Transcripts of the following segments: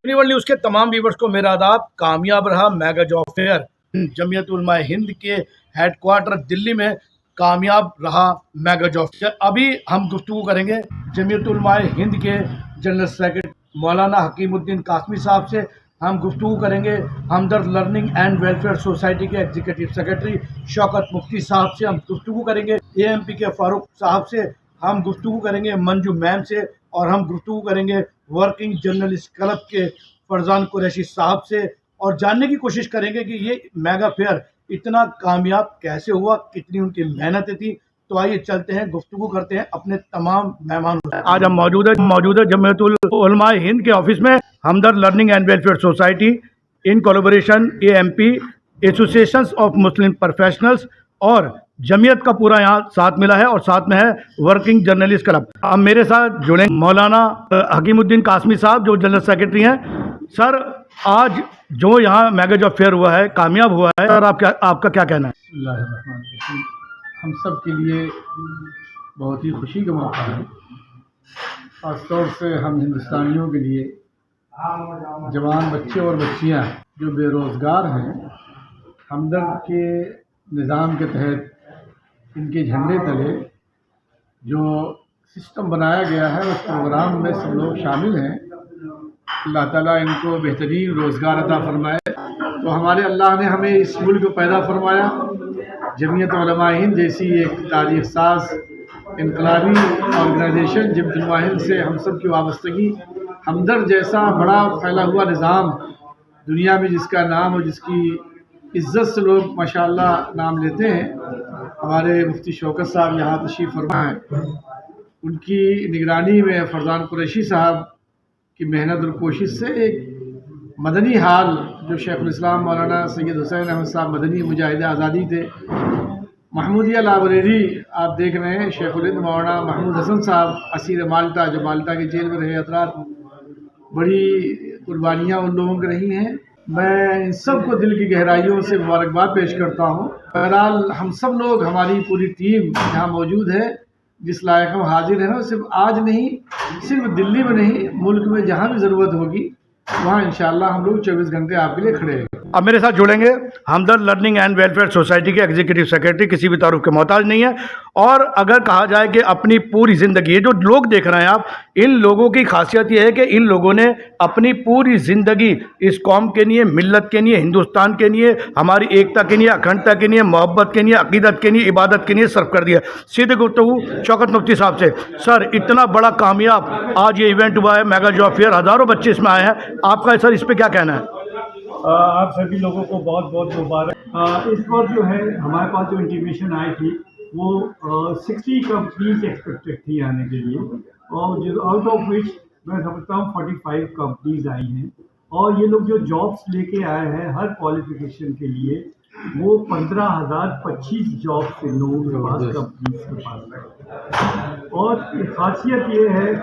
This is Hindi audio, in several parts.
प्रीवन न्यूज़ के तमाम व्यूवर्स को मेरा आदाब। कामयाब रहा mega job fair. Jamiat Ulama Hind के हेडक्वार्टर दिल्ली में कामयाब रहा मेगा जॉब फेयर। अभी हम गुफ्तगू करेंगे जमीयत उलमा हिंद के जनरल सेक्रेटरी मौलाना हकीमुद्दीन कासमी साहब से। हम गुफ्तगू करेंगे हमदर्द लर्निंग एंड वेलफेयर सोसाइटी के एग्जीक्यूटिव सेक्रेटरी शौकत मुफ्ती साहब से। हम गुफ्तगू करेंगे AMP के फारूक साहब से। हम गुफ्तगू करेंगे मंजू मैम से। और हम गुफ्तगू करेंगे वर्किंग जर्नलिस्ट क्लब के फरजान कुरैशी साहब से। और जानने की कोशिश करेंगे कि ये मेगा फेयर इतना कामयाब कैसे हुआ, कितनी उनकी मेहनत थी। तो आइए चलते हैं, गुफ्तगू करते हैं अपने तमाम मेहमान। आज हम मौजूद है जमीयतुल उलमा हिंद के ऑफिस में। Hamdard learning and welfare society in collaboration AMP associations of Muslim professionals और जमीयत का पूरा यहाँ साथ मिला है। और साथ में है वर्किंग जर्नलिस्ट क्लब। अब मेरे साथ जुड़े मौलाना हकीमुद्दीन कासमी साहब जो जनरल सेक्रेटरी हैं। सर, आज जो यहाँ मेगा जॉब फेयर हुआ है, कामयाब हुआ है, सर आपका क्या कहना है? हम सब के लिए बहुत ही खुशी का मौका है, ख़ासतौर से हम हिंदुस्तानियों के लिए। जवान बच्चे और बच्चियाँ जो बेरोज़गार हैं, हमदर्द के निज़ाम के तहत इनके झंडे तले जो सिस्टम बनाया गया है उस प्रोग्राम में सब लोग शामिल हैं। अल्लाह ताला इनको बेहतरीन रोज़गार अता फरमाए। तो हमारे अल्लाह ने हमें इस मुल्क को पैदा फरमाया। जमीयत उलमा हिंद जैसी एक तारीख़ साज इनकलाबी ऑर्गेनाइजेशन जमीयत उलमा हिंद से हम सब की वाबस्तगी, हमदर्द जैसा बड़ा फैला हुआ निज़ाम दुनिया में जिसका नाम और जिसकी इज़्ज़त से लोग माशाअल्लाह नाम लेते हैं। हमारे मुफ्ती शौकत साहब यहाँ तशरीफ़ फरमा हैं। उनकी निगरानी में फरजान कुरैशी साहब की मेहनत और कोशिश से एक मदनी हाल जो शेखुल इस्लाम मौलाना सैयद हुसैन अहमद साहब मदनी मुजाहिद आज़ादी थे, महमूदिया लाइब्रेरी आप देख रहे हैं, शेखुल हिंद मौलाना महमूद हसन साहब असीर माल्टा जो माल्टा की जेल में रहे हज़रात, बड़ी कुर्बानियाँ उन लोगों की रही हैं। मैं इन सब को दिल की गहराइयों से मुबारकबाद पेश करता हूँ। बहरहाल हम सब लोग, हमारी पूरी टीम यहाँ मौजूद है, जिस लायक हम हाजिर हैं, सिर्फ आज नहीं, सिर्फ दिल्ली में नहीं, मुल्क में जहाँ भी ज़रूरत होगी वहाँ इंशाअल्लाह हम लोग 24 घंटे आपके लिए खड़े हैं। अब मेरे साथ जुड़ेंगे हमदर्द लर्निंग एंड वेलफेयर सोसाइटी के एग्जीक्यूटिव सेक्रेटरी, किसी भी तारुफ के मोहताज नहीं है। और अगर कहा जाए कि अपनी पूरी ज़िंदगी, ये जो लोग देख रहे हैं आप, इन लोगों की खासियत ये है कि इन लोगों ने अपनी पूरी ज़िंदगी इस कौम के लिए, मिल्लत के लिए, हिंदुस्तान के लिए, हमारी एकता के लिए, अखंडता के लिए, मोहब्बत के लिए, अकीदत के लिए, इबादत के लिए सर्व कर दिया। सीधे गुफ्तगू शौकत मुफ्ती साहब से। सर, इतना बड़ा कामयाब आज ये इवेंट हुआ है मेगा जॉब फेयर, हज़ारों बच्चे इसमें आए हैं, आपका सर इस पर क्या कहना है? आप सभी लोगों को बहुत बहुत मुबारक। इस बार जो है हमारे पास जो इंटीमेशन आई थी वो 60 कंपनीज एक्सपेक्टेड थी आने के लिए, और जो आउट ऑफ विच मैं समझता हूँ 45 कंपनीज आई हैं। और ये लोग जो जॉब्स लेके आए हैं हर क्वालिफिकेशन के लिए, वो 15,025 जॉब्स इन लोगों के पास, कंपनीज के पास। और खासियत ये है,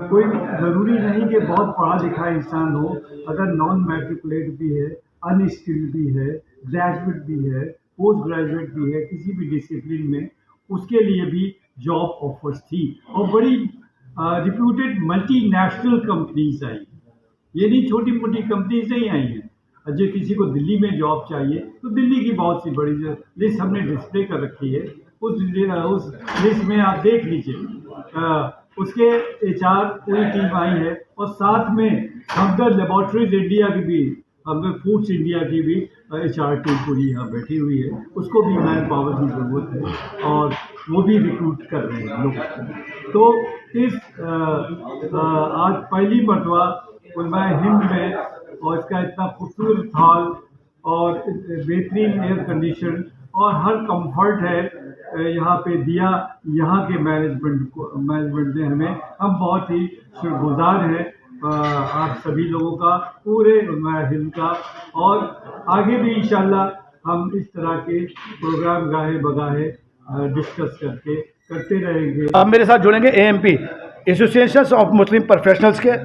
कोई ज़रूरी नहीं कि बहुत पढ़ा लिखा इंसान हो, अगर नॉन मैट्रिकुलेट भी है, अनस्किल्ड भी है, ग्रेजुएट भी है, पोस्ट ग्रेजुएट भी है, किसी भी डिसिप्लिन में, उसके लिए भी जॉब ऑफर्स थी। और बड़ी रिप्यूटेड मल्टीनेशनल कंपनीज आई, ये नहीं छोटी मोटी कंपनीज नहीं आई हैं। जो किसी को दिल्ली में जॉब चाहिए तो दिल्ली की बहुत सी बड़ी लिस्ट हमने डिस्प्ले कर रखी है। उस लिस्ट में आप देख लीजिए, उसके HR पूरी टीम आई है। और साथ में हमदर्द लेबॉर्ट्रीज इंडिया की भी, हमदर्द फूड्स इंडिया की भी HR टीम पूरी यहाँ बैठी हुई है। उसको भी मैन पावर की ज़रूरत है और वो भी रिक्रूट कर रहे हैं लोग। तो इस आज पहली मरतबा उलमा हिंद में, और इसका इतना खूबसूरत हॉल और बेहतरीन एयर कंडीशन और हर कंफर्ट है यहाँ पे दिया यहाँ के मैनेजमेंट ने हमें। हम बहुत ही शुक्रगुजार हैं आप सभी लोगों का, पूरे उलमा हिंद का। और आगे भी इंशाल्लाह हम इस तरह के प्रोग्राम गाहे बगाहे डिस्कस करते रहेंगे। अब मेरे साथ जुड़ेंगे AMP associations of Muslim professionals के।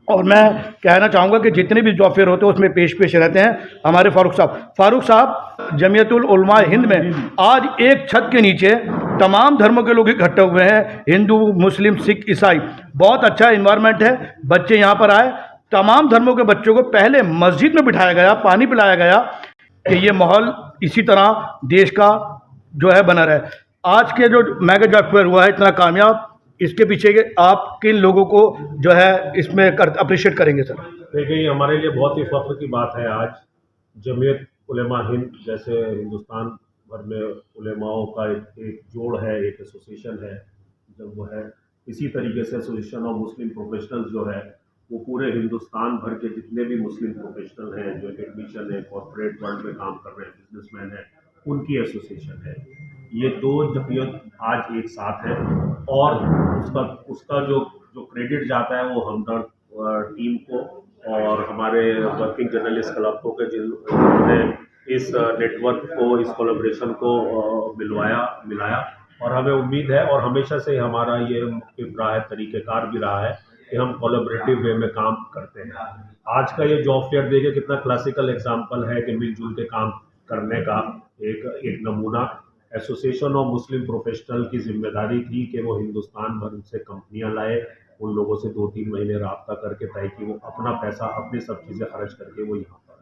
और मैं कहना चाहूँगा कि जितने भी जॉब फेयर होते हैं उसमें पेश रहते हैं हमारे फारूक साहब जमीयतुल उलमा हिंद में आज एक छत के नीचे तमाम धर्मों के लोग इकट्ठे हुए हैं, हिंदू, मुस्लिम, सिख, ईसाई। बहुत अच्छा इन्वायरमेंट है, बच्चे यहाँ पर आए, तमाम धर्मों के बच्चों को पहले मस्जिद में बिठाया गया, पानी पिलाया गया कि ये माहौल इसी तरह देश का जो है बना रहे। आज के जो मेगा जॉब फेयर हुआ है इतना कामयाब, इसके पीछे के आप किन लोगों को जो है इसमें अप्रिशिएट करेंगे सर? देखिए, ये हमारे लिए बहुत ही फख्र की बात है। आज जमीयत उलेमा हिंद जैसे हिंदुस्तान भर में उलेमाओं का एक जोड़ है, एक एसोसिएशन है, जब वो है इसी तरीके से एसोसिएशन ऑफ मुस्लिम प्रोफेशनल्स जो है वो पूरे हिंदुस्तान भर के जितने भी मुस्लिम प्रोफेशनल हैं जो टेक्नीशियन है, कॉर्पोरेट वर्ल्ड में काम कर रहे हैं, बिजनेसमैन हैं, उनकी एसोसिएशन है। ये दो जमीयत आज एक साथ है और उसका जो क्रेडिट जाता है वो हमदर्द टीम को और हमारे वर्किंग जर्नलिस्ट क्लब को के जिन्होंने इस नेटवर्क को, इस कोलैबोरेशन को मिलाया और हमें उम्मीद है और हमेशा से हमारा ये मुख्य रहा है, तरीक़ेकार भी रहा है कि हम कोलैबोरेटिव वे में काम करते हैं। आज का ये जॉब फेयर देखिए कितना क्लासिकल एग्जाम्पल है कि मिलजुल के काम करने का एक नमूना। एसोसिएशन ऑफ मुस्लिम प्रोफेशनल की जिम्मेदारी थी कि वो हिंदुस्तान भर से कंपनियां लाए, उन लोगों से 2-3 महीने राब्ता करके तय कि वो अपना पैसा, अपनी सब चीज़ें खर्च करके वो यहाँ पर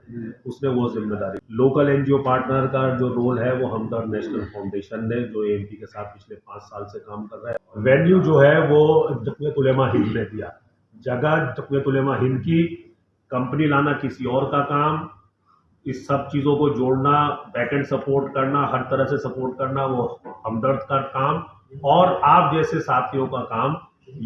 उसने वो जिम्मेदारी। लोकल एनजीओ पार्टनर का जो रोल है वो हमदर्द नेशनल फाउंडेशन ने, जो एएमपी के साथ पिछले 5 साल से काम कर रहा है। वेन्यू जो है वो जमीयत उलेमा हिंद ने दिया, जगह जमीयत उलेमा हिंद की, कंपनी लाना किसी और का काम, इस सब चीज़ों को जोड़ना, बैकएंड सपोर्ट करना, हर तरह से सपोर्ट करना वो हमदर्द का काम और आप जैसे साथियों का काम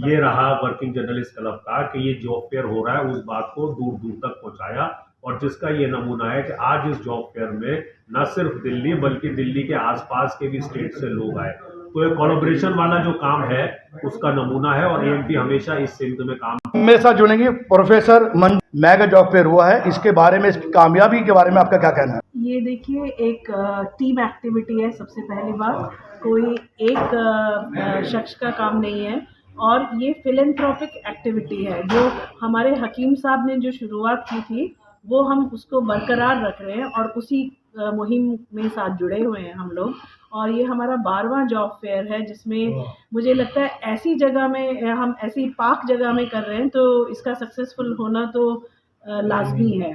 ये रहा वर्किंग जर्नलिस्ट क्लब का कि ये जॉब फेयर हो रहा है उस बात को दूर दूर तक पहुंचाया और जिसका ये नमूना है कि आज इस जॉब फेयर में न सिर्फ दिल्ली बल्कि दिल्ली के आसपास के भी स्टेट से लोग आए। तो ये कोलैबोरेशन वाला जो काम है उसका नमूना है और एएमपी हमेशा इस सिमत में काम। मेरे साथ जुड़ेंगे प्रोफेसर मेगा जॉब फेयर हुआ है, इसके बारे में, इसकी कामयाबी के बारे में आपका क्या कहना है? ये देखिए एक टीम एक्टिविटी है। सबसे पहली बात, कोई एक शख्स का काम नहीं है और ये फिलैंथ्रोपिक एक्टिविटी है। जो हमारे हकीम साहब ने जो शुरुआत की थी वो हम उसको बरकरार रख रहे हैं और उसी मुहिम में साथ जुड़े हुए हैं हम लोग। और ये हमारा 12वां जॉब फेयर है जिसमें मुझे लगता है ऐसी जगह में, हम ऐसी पाक जगह में कर रहे हैं तो इसका सक्सेसफुल होना तो लाजमी है।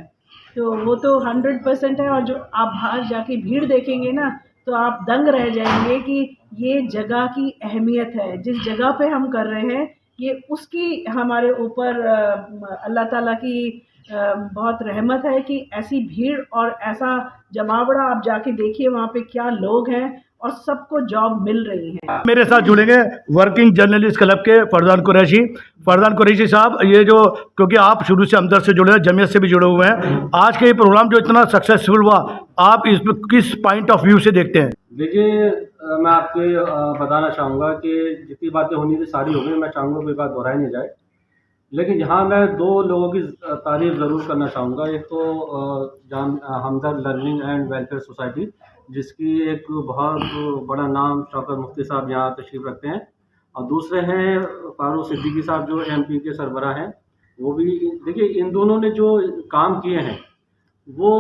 तो वो तो 100% है और जो आप बाहर जाके भीड़ देखेंगे ना तो आप दंग रह जाएंगे कि ये जगह की अहमियत है। जिस जगह पे हम कर रहे हैं ये उसकी हमारे ऊपर अल्लाह ताला की बहुत रहमत है कि ऐसी भीड़ और ऐसा जमावड़ा आप जाके देखिए वहाँ पे क्या लोग हैं और सबको जॉब मिल रही है। मेरे साथ जुड़ेंगे वर्किंग जर्नलिस्ट क्लब के फरदान कुरैशी साहब। ये जो, क्योंकि आप शुरू से हमदर्द से जुड़े हैं, जमीयत से भी जुड़े हुए हैं, आज के ये प्रोग्राम जो इतना सक्सेसफुल हुआ, आप इसमें किस पॉइंट ऑफ व्यू से देखते हैं? देखिए, मैं आपको बताना चाहूँगा कि जितनी बातें होनी थी सारी हो गई। मैं चाहूँगा कोई बात दोहराई नहीं जाए, लेकिन यहाँ मैं 2 लोगों की तारीफ़ ज़रूर करना चाहूँगा। एक तो हमदर्द लर्निंग एंड वेलफेयर सोसाइटी, जिसकी एक बहुत बड़ा नाम शौकत मुफ्ती साहब यहाँ तशरीफ़ रखते हैं, और दूसरे हैं फारूक सिद्दीकी साहब जो एमपी के सरबराह हैं। वो भी देखिए, इन दोनों ने जो काम किए हैं वो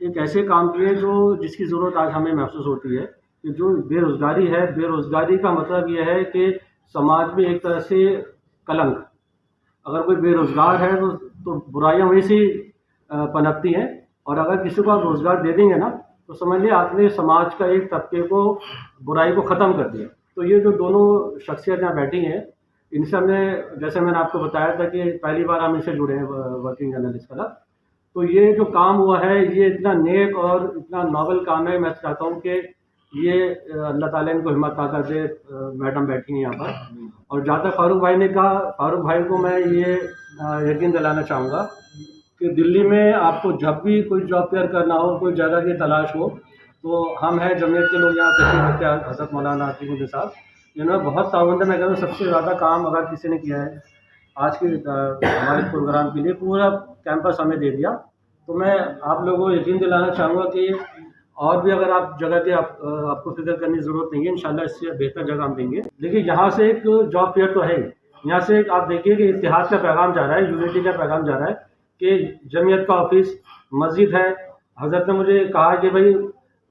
एक ऐसे काम किए जो जिसकी ज़रूरत आज हमें महसूस होती है कि जो बेरोज़गारी है, बेरोज़गारी का मतलब ये है कि समाज में एक तरह से कलंक, अगर कोई बेरोज़गार है तो बुराइयां वहीं से पनपती हैं, और अगर किसी को आप रोज़गार दे देंगे ना तो समझ लिया आपने समाज का एक तबके को, बुराई को ख़त्म कर दिया। तो ये जो दोनों शख्सियत यहाँ बैठी हैं, इनसे हमने, जैसे मैंने आपको बताया था कि पहली बार हम इनसे जुड़े हैं वर्किंग जर्नलिस्ट क्लब, तो ये जो काम हुआ है ये इतना नेक और इतना नॉवल काम है। मैं चाहता हूँ कि ये अल्लाह ताला इनको हिम्मत ताकत दे। मैडम बैठी हैं यहाँ पर, और जहाँ तक फारूक भाई ने कहा, फारूक भाई को मैं ये यकीन दिलाना चाहूँगा कि दिल्ली में आपको जब भी कोई जॉब फेयर करना हो, कोई जगह की तलाश हो, तो हम हैं जमीयत के लोग यहाँ तशरीफ़ रखते हैं। हज़रत मौलाना आतिकुद्दीन साहब, इन्होंने बहुत ताउन, मैं कहता हूँ सबसे ज़्यादा काम अगर किसी ने किया है आज के हमारे प्रोग्राम के लिए, पूरा कैंपस हमें दे दिया। तो मैं आप लोगों को यकीन दिलाना चाहूँगा कि और भी अगर आप जगह के आपको फिक्र करने की ज़रूरत नहीं है, इंशाल्लाह इससे बेहतर जगह हम देंगे। देखिए, यहाँ से एक जॉब फेयर तो है, यहाँ से एक आप देखिए कि इत्तेहाद का पैगाम जा रहा है, यूनिटी का पैगाम जा रहा है कि जमीयत का ऑफिस, मस्जिद है। हज़रत ने मुझे कहा कि भाई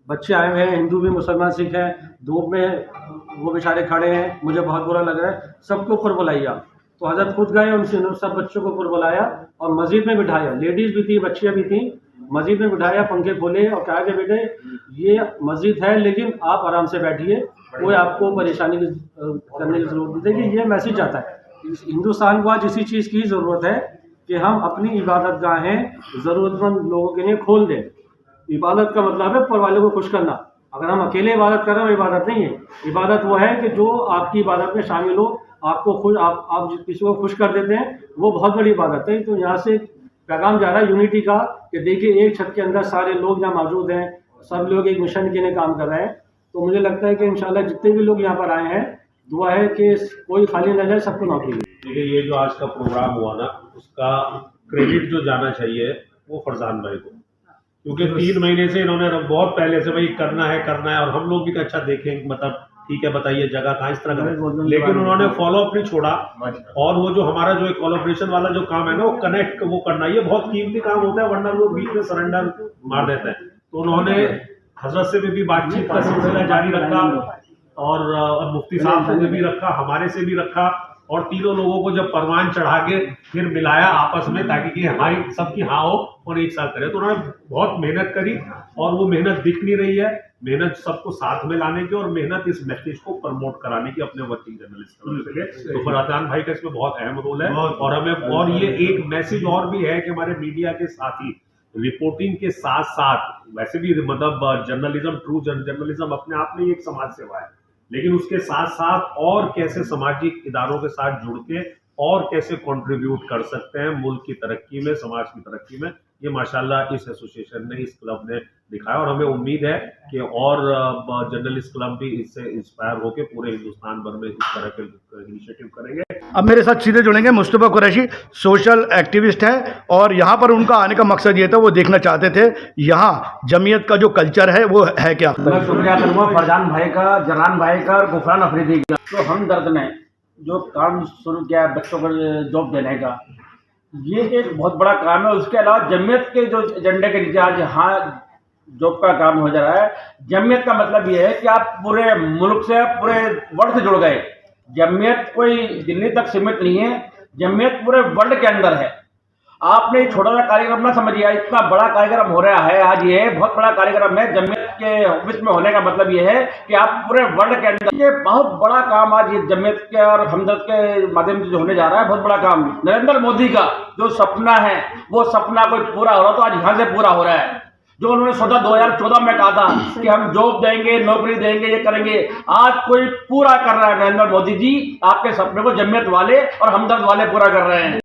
बच्चे आए हुए हैं, हिंदू भी मुसलमान सिख हैं, धूप में वो बेचारे खड़े हैं, मुझे बहुत बुरा लग रहा है, सबके ऊपर बुलाइए आप। तो हज़रत खुद गए, उनसे सब बच्चों को ऊपर बुलाया और मस्जिद में बिठाया, लेडीज़ भी थी, बच्चियाँ भी थी, मस्जिद में बिठाया, पंखे खोले और कहा कि बेटे ये मस्जिद है लेकिन आप आराम से बैठिए, कोई आपको परेशानी करने की ज़रूरत नहीं है। कि ये मैसेज आता है हिंदुस्तान को आज इसी चीज़ की ज़रूरत है कि हम अपनी इबादत गाहें ज़रूरतमंद लोगों के लिए खोल दें। इबादत का मतलब है ऊपर वाले को खुश करना। अगर हम अकेले इबादत कर रहे हैं वो इबादत नहीं है। इबादत वो है कि जो आपकी इबादत में शामिल हो, आपको खुश आप किसी को खुश कर देते हैं, वो बहुत बड़ी इबादत है। तो यहाँ से पैगाम जा रहा है यूनिटी का कि देखिए एक छत के अंदर सारे लोग यहाँ मौजूद हैं, सब लोग एक मिशन के लिए काम कर रहे हैं। तो मुझे लगता है कि इंशाल्लाह जितने भी लोग यहाँ पर आए हैं, दुआ है कि कोई खाली न जाए, सबको नौकरी मिले। देखिए ये जो आज का प्रोग्राम हुआ ना, उसका क्रेडिट जो जाना चाहिए वो फरजान भाई को, क्योंकि 3 महीने से इन्होंने बहुत पहले से भाई करना है और हम लोग भी अच्छा देखें, मतलब ठीक है बताइए जगह कहाँ इस तरह करें, लेकिन उन्होंने फॉलो अप नहीं छोड़ा। और वो जो हमारा जो कोलैबोरेशन वाला जो काम है ना, वो कनेक्ट वो करना, ये बहुत कीमती काम होता है, वरना लोग बीच में सरेंडर मार देते हैं। तो उन्होंने हजरत से भी बातचीत का सिलसिला जारी रखा और मुफ्ती साहब से भी रखा, हमारे से भी रखा, और तीनों लोगों को जब परवान चढ़ा के फिर मिलाया आपस में, ताकि कि हमारी सबकी हाँ हो और एक साथ करें। तो उन्होंने बहुत मेहनत करी और वो मेहनत दिख नहीं रही है, मेहनत सबको साथ में लाने की और मेहनत इस मैसेज को प्रमोट कराने की अपने वर्किंग जर्नलिस्ट। तो फरजान भाई का इसमें बहुत अहम रोल है। और हमें और ये एक मैसेज और भी है कि हमारे मीडिया के साथी रिपोर्टिंग के साथ साथ, वैसे भी मतलब जर्नलिज्म, ट्रू जर्नलिज्म अपने आप में एक समाज सेवा है, लेकिन उसके साथ साथ और कैसे सामाजिक इदारों के साथ जुड़ के और कैसे कंट्रीब्यूट कर सकते हैं मुल्क की तरक्की में, समाज की तरक्की में, ये माशाल्लाह इस एसोसिएशन ने, इस क्लब ने दिखाया। और हमें उम्मीद है कि और जर्नलिस्ट क्लब भी इससे इंस्पायर होकर पूरे हिंदुस्तान भर में इस तरह के इनिशिएटिव करेंगे। अब मेरे साथ सीधे जुड़ेंगे मुस्तफा कुरैशी, सोशल एक्टिविस्ट हैं, और यहाँ पर उनका आने का मकसद ये था, वो देखना चाहते थे यहाँ जमीयत का जो कल्चर है वो है क्या। मैं शुक्रिया करूँगा फरजान भाई का, जलान भाई का और गुफरान अफरीदी का। तो हमदर्द ने जो काम शुरू किया है बच्चों को जॉब देने का, ये एक बहुत बड़ा काम है। उसके अलावा जमीयत के जो एजेंडे के नीचे आज यहाँ जॉब का काम हो जा रहा है। जमीयत का मतलब ये है कि आप पूरे मुल्क से, पूरे वर्ल्ड से जुड़ गए। जमीयत कोई दिल्ली तक सीमित नहीं है, जमीयत पूरे वर्ल्ड के अंदर है। आपने छोटा सा कार्यक्रम ना समझिए, इतना बड़ा कार्यक्रम हो रहा है आज, ये बहुत बड़ा कार्यक्रम है। जमीयत के ऑफिस में होने का मतलब ये है कि आप पूरे वर्ल्ड के अंदर, ये बहुत बड़ा काम आज ये जमीयत के और हमदर्द के माध्यम से जो होने जा रहा है, बहुत बड़ा काम। नरेंद्र मोदी का जो सपना है, वो सपना कोई पूरा हो रहा, तो आज यहाँ से पूरा हो रहा है। जो उन्होंने सोचा 2014 में कहा था कि हम जॉब देंगे, नौकरी देंगे, ये करेंगे, आज कोई पूरा कर रहा है। नरेंद्र मोदी जी आपके सपने को जमीयत वाले और हमदर्द वाले पूरा कर रहे हैं।